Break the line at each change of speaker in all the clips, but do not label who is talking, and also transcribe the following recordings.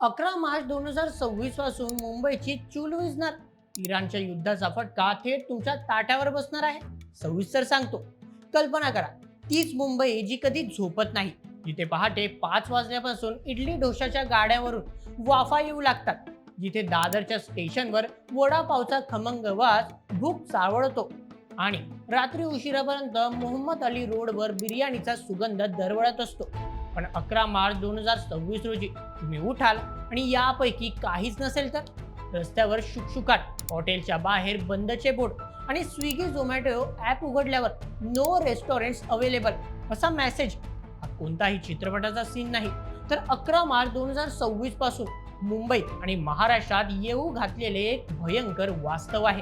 11 मार्च 2026 पासून मुंबईची चूल विझणार. इराणच्या युद्धाचा फटका थेट तुमच्या ताट्यावर बसणार आहे. सविस्तर सांगतो. कल्पना करा, तीच मुंबई जी कधी झोपत नाही, जिथे पहाटे 5 वाजल्यापासून इडली डोशाच्या गाड्यावरून वाफा येऊ लागतात, जिथे दादरच्या स्टेशनवर वडापावचा खमंग वास भूक चावळतो आणि रात्री उशिरापर्यंत मोहम्मद अली रोडवर बिर्याणीचा सुगंध दरवळत असतो. पण 11 मार्च 2026 रोजी तुम्ही उठाल आणि यापैकी काहीच नसेल तर रस्त्यावर शुकशुकाट, हॉटेलच्या बाहेर बंदचे बोर्ड आणि स्विगी झोमॅटो ॲप उघडल्यावर नो रेस्टॉरंट्स अवेलेबल असा मेसेज. हा कोणताही चित्रपटाचा सीन नाही, तर 11 मार्च 2026 पासून मुंबईत आणि महाराष्ट्रात येऊ घातलेले एक भयंकर वास्तव आहे.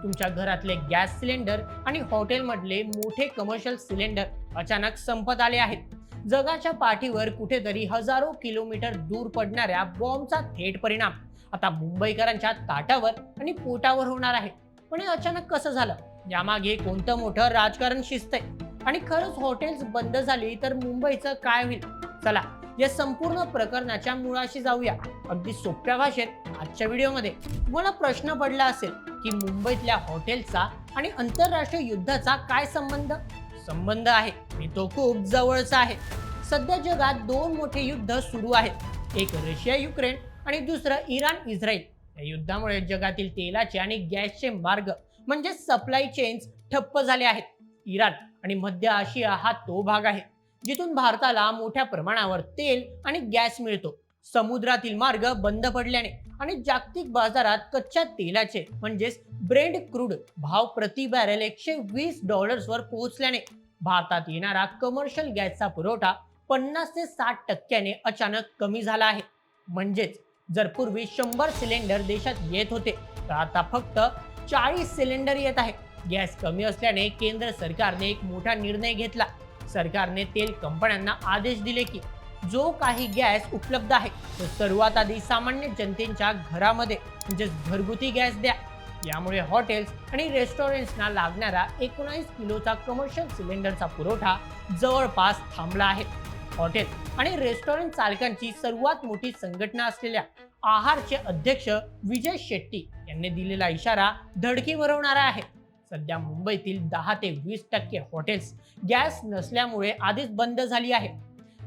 तुमच्या घरातले गॅस सिलेंडर आणि हॉटेलमधले मोठे कमर्शियल सिलेंडर अचानक संपत आले आहेत. जगाच्या पाठीवर कुठेतरी हजारो किलोमीटर दूर पडणाऱ्या बॉम्बचा थेट परिणाम आता मुंबईकरांच्या ताटावर आणि पोटावर होणार आहे. पण हे अचानक कसं झालं? यामागे कोणतं मोठं राजकारण शिजतंय? आणि खरंच हॉटेल्स बंद झाली तर मुंबईचं काय होईल? चला, या संपूर्ण प्रकरणाच्या मुळाशी जाऊया. अगदी सोप्या भाषेत आजच्या व्हिडिओमध्ये. तुम्हाला प्रश्न पडला असेल की मुंबईतल्या हॉटेल्सचा आणि आंतरराष्ट्रीय युद्धाचा काय संबंध आहे, आणि तो खूप जवळचा आहे. सध्या जगात दोन मोठे युद्ध सुरू आहेत. एक रशिया युक्रेन आणि दुसरं इराण इस्रायल. या युद्धामुळे जगातील तेलाचे आणि गॅसचे मार्ग म्हणजे सप्लाय चेन्स ठप्प झाले आहेत. इराण आणि मध्य आशिया हा तो भाग आहे जिथून भारताला मोठ्या प्रमाणावर तेल आणि गॅस मिळतो. समुद्रातील मार्ग बंद पडल्याने आणि जागतिक बाजारात कच्च्या तेलाचे म्हणजेच ब्रेंट क्रूड भाव प्रति बॅरेल $120 वर पोहोचल्याने भारतात येणारा कमर्शियल गॅसचा पुरवठा 50 ते 60% अचानक कमी झाला आहे. म्हणजेच जर पूर्वी 100 सिलेंडर देशात येत होते, तर आता फक्त 40 सिलेंडर येत आहे. गॅस कमी असल्याने केंद्र सरकारने एक मोठा निर्णय घेतला. सरकारने तेल कंपन्यांना आदेश दिले की जो काही गॅस उपलब्ध आहे तो सर्वात आधी सामान्य जनतेच्या घरामध्ये म्हणजेच घरगुती गॅस द्या. यामुळे हॉटेल्स आणि रेस्टॉरंट्सना लागणारा 19 किलोचा कमर्शियल सिलेंडरचा पुरवठा जवळपास थांबला आहे. हॉटेल आणि रेस्टॉरंट चालकांची सर्वात मोठी संघटना असलेल्या आहारचे अध्यक्ष विजय शेट्टी यांनी दिलेला इशारा धडकी भरवणारा आहे. सध्या मुंबईतील 10 ते 20% हॉटेल्स गॅस नसल्यामुळे आधीच बंद झाली आहे.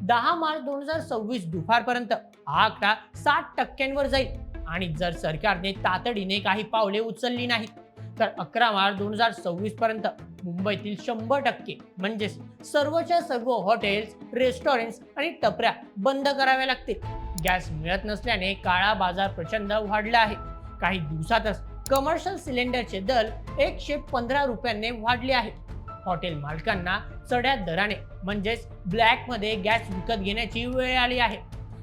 10 मार्च 2026 दुपारपर्यंत हा आकडा 60% जाईल. आणि जर सरकारने तातडीने काही पावले उचलली नाहीत, तर 11 मार्च 2026 पर्यंत मुंबईतील 100% म्हणजेच सर्वच्या सर्व हॉटेल्स, रेस्टॉरंट्स आणि टपऱ्या बंद कराव्या लागतील. गॅस मिळत नसल्याने काळा बाजार प्रचंड वाढला आहे. काही दिवसातच कमर्शियल सिलेंडरचे दर ₹115 वाढले आहे. हॉटेल मालकांना चढ्या दराने म्हणजेच ब्लॅक मध्ये गॅस विकत घेण्याची वेळ आली आहे.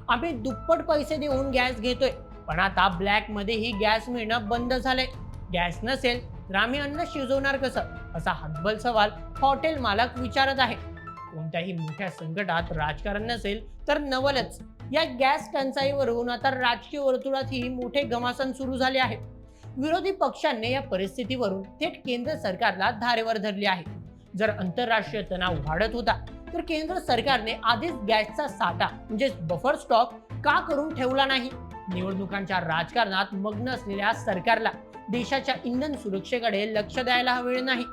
आम्ही दुप्पट पैसे देऊन गॅस घेतोय, पण आता ब्लॅक मध्येही गॅस मिळणं बंद झालंय. गॅस नसेल तर आम्ही अन्न शिजवणार कसं, असा हतबल सवाल हॉटेल मालक विचारत आहे. कोणत्याही मोठ्या संकटात राजकारण नसेल तर नवलच. या गॅस टंचाईवरून आता राजकीय वर्तुळातही मोठे घमासान सुरू झाले आहे. विरोधी पक्षांनी या परिस्थितीवरून थेट केंद्र सरकारला धारेवर धरले आहे. जर आंतरराष्ट्रीय तणाव वाढत होता, तर केंद्र सरकारने आधीच गॅसचा साठा म्हणजे बफर स्टॉक का करून ठेवला नाही? निवडणुकांच्या राजकारणात मग्न असलेल्या सरकारला देशाच्या इंधन सुरक्षेकडे लक्ष द्यायला वेळ नाही,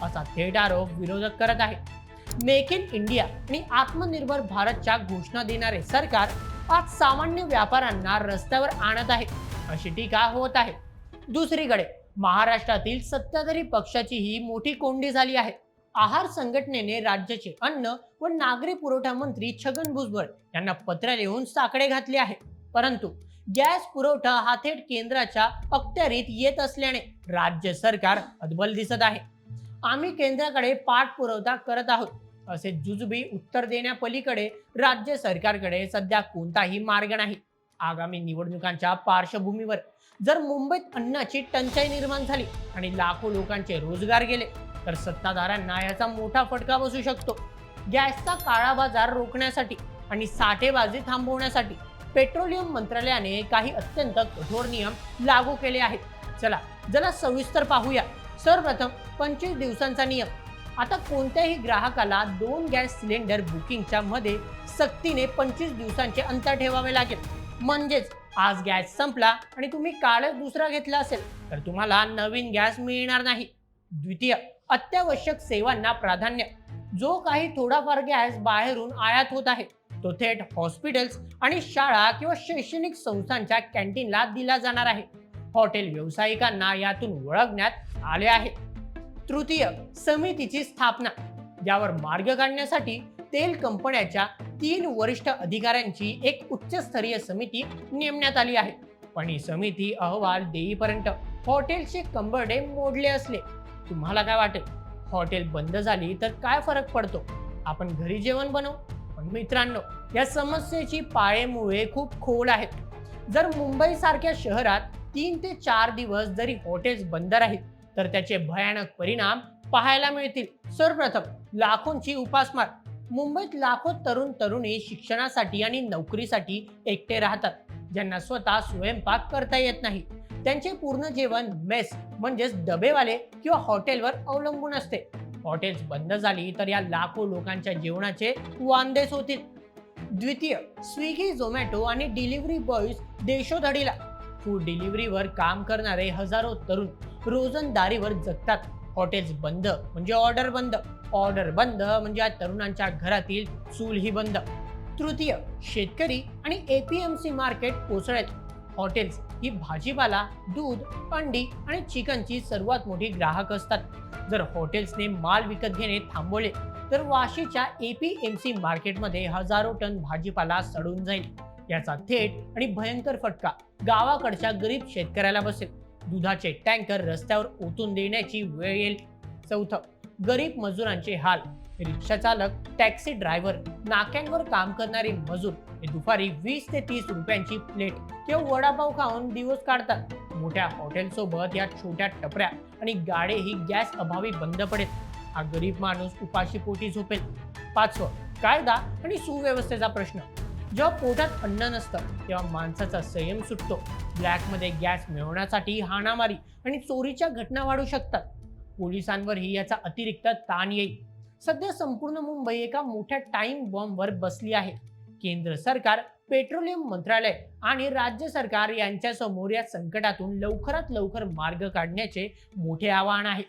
असा थेट आरोप विरोधक करत आहे. मेक इन इंडिया आणि आत्मनिर्भर भारतच्या घोषणा देणारे सरकार आज सामान्य व्यापाऱ्यांना रस्त्यावर आणत आहे, अशी टीका होत आहे. दुसरीकडे महाराष्ट्रातील सत्ताधारी पक्षाची ही मोठी कोंडी झाली आहे. आहार संघटनेने राज्याचे अन्न व नागरी पुरवठा मंत्री छगन भुजबळ यांना पत्र लिहून साकडे घातले आहे. परंतु गॅस पुरवठा हा थेट केंद्राच्या अखत्यारीत येत असल्याने राज्य सरकार हतबल दिसत आहे. आम्ही केंद्राकडे पाठपुरावा करत आहोत असे जुजबी उत्तर देण्यापलीकडे राज्य सरकारकडे सध्या कोणताही मार्ग नाही. आगामी निवडणुकांच्या पार्श्वभूमीवर जर मुंबईत अन्नाची टंचाई निर्माण झाली आणि लाखो लोकांचे रोजगार गेले, तर सत्ताधाऱ्यांना याचा मोठा फटका बसू शकतो. गॅसचा काळा बाजार रोखण्यासाठी आणि साठेबाजी थांबवण्यासाठी पेट्रोलियम मंत्रालयाने काही अत्यंत कठोर नियम लागू केले आहेत. चला सविस्तर पाहूया. सर्वप्रथम 25 दिवसांचा नियम. आता कोणत्याही ग्राहकाला 2 गॅस सिलेंडर बुकिंगच्या मध्ये सक्तीने 25 दिवसांचे अंतर ठेवावे लागेल. म्हणजेच आज गॅस संपला आणि तुम्ही कालच दुसरा घेतला असेल तर तुम्हाला नवीन गॅस मिळणार नाही. द्वितीय, अत्यावश्यक सेवांना प्राधान्य. जो काही थोडाफार गॅस बाहेरून आयात होत आहे तो थेट हॉस्पिटल्स आणि शाळा किंवा शैक्षणिक संस्थांच्या कॅन्टीनला दिला जाणार आहे. हॉटेल व्यावसायिकांना यातून वळवण्यात आले आहे. तृतीय, समितीची स्थापना. यावर मार्ग काढण्यासाठी तेल कंपन्यांच्या 3 वरिष्ठ अधिकाऱ्यांची एक उच्चस्तरीय समिती नेमण्यात आली आहे. पण ही समिती अहवाल देईपर्यंत हॉटेलचे कंबरडे मोडले असले. तुम्हाला काय वाटेल? हॉटेल बंद झाली तर काय फरक पडतो? आपण घरी जेवण बनवू. पण मित्रांनो, या समस्येची पाळेमुळे खूप खोल आहेत. जर मुंबई सारख्या शहरात 3 ते 4 दिवस जरी हॉटेल्स बंद राहील तर त्याचे भयानक परिणाम पाहायला मिळतील. सर्वप्रथम, लाखोंची उपासमार. मुंबईत लाखो तरुण तरुणी शिक्षणासाठी आणि नोकरीसाठी एकटे राहतात, ज्यांना स्वतः स्वयंपाक करता येत नाही. त्यांचे पूर्ण जेवण मेस म्हणजेच डबेवाले किंवा हॉटेलवर अवलंबून असते. हॉटेल्स बंद झाली तर या लाखो लोकांच्या जेवणाचे वांदेच होतील. द्वितीय, स्विगी, झोमॅटो आणि डिलिव्हरी बॉयज देशोधडीला. फूड डिलिव्हरीवर काम करणारे हजारो तरुण रोजंदारीवर जगतात. हॉटेल्स बंद म्हणजे ऑर्डर बंद, ऑर्डर बंद म्हणजे या तरुणांच्या घरातील चूलही बंद. तृतीय, शेतकरी आणि एपीएमसी मार्केट कोसळेल. हॉटेल्स ही भाजीपाला, दूध, अंडी आणि चिकनची सर्वात मोठी ग्राहक असतात. जर हॉटेल्सने माल विकत घेणे थांबवले तर वाशीच्या एपीएमसी मार्केटमध्ये हजारो टन भाजीपाला सडून जाईल. याचा थेट आणि भयंकर फटका गावाकडच्या गरीब शेतकऱ्याला बसेल. दुधाचे टँकर रस्त्यावर ओतून देण्याची वेळ येईल. चौथं, गरीब मजुरांचे हाल. रिक्षा चालक, टॅक्सी ड्रायव्हर, नाक्यांवर काम करणारे मजूर हे दुपारी 20 ते 30 रुपयांची प्लेट किंवा वडापाव खाऊन दिवस काढतात. मोठ्या हॉटेलसोबत या छोट्या टपऱ्या आणि गाडेही गॅस अभावी बंद पडेल. हा गरीब माणूस उपाशी पोटी झोपेल. पाचवं, कायदा आणि सुव्यवस्थेचा प्रश्न. जेव्हा पोटात अन्न नसतं तेव्हा माणसाचा संयम सुटतो. ब्लॅकमध्ये गॅस मिळवण्यासाठी हाणामारी आणि चोरीच्या घटना वाढू शकतात. पोलिसांवरही याचा अतिरिक्त ताण येईल. सध्या संपूर्ण मुंबई एका मोठ्या टाइम बॉम्बवर बसली आहे. केंद्र सरकार, पेट्रोलियम मंत्रालय आणि राज्य सरकार यांच्यासमोर या संकटातून लवकरात लवकर मार्ग काढण्याचे मोठे आव्हान आहे.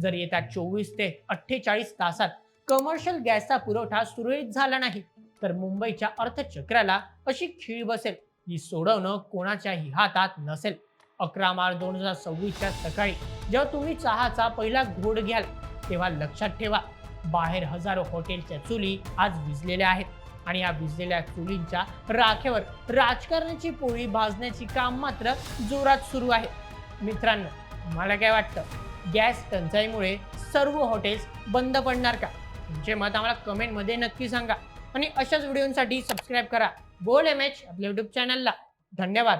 जर येत्या 24 ते 48 तासात कमर्शियल गॅसचा पुरवठा सुरळीत झाला नाही तर मुंबईच्या अर्थचक्राला अशी खीळ बसेल ही सोडवणं कोणाच्याही हातात नसेल. 11 मार्च 2026च्या सकाळी जेव्हा तुम्ही चहाचा पहिला घोट घ्याल तेव्हा लक्षात ठेवा, बाहेर हजारो हॉटेलच्या चुली आज विझलेल्या आहेत आणि या विझलेल्या चुलींच्या राखेवर राजकारणाची पोळी भाजण्याची काम मात्र जोरात सुरू आहे. मित्रांनो, मला काय वाटतं? गॅस टंचाईमुळे सर्व हॉटेल्स बंद पडणार का? तुमचे मत आम्हाला कमेंटमध्ये नक्की सांगा आणि अशाच व्हिडिओसाठी सबस्क्राईब करा बोल एमएच आपल्या यूट्यूब चॅनलला. धन्यवाद.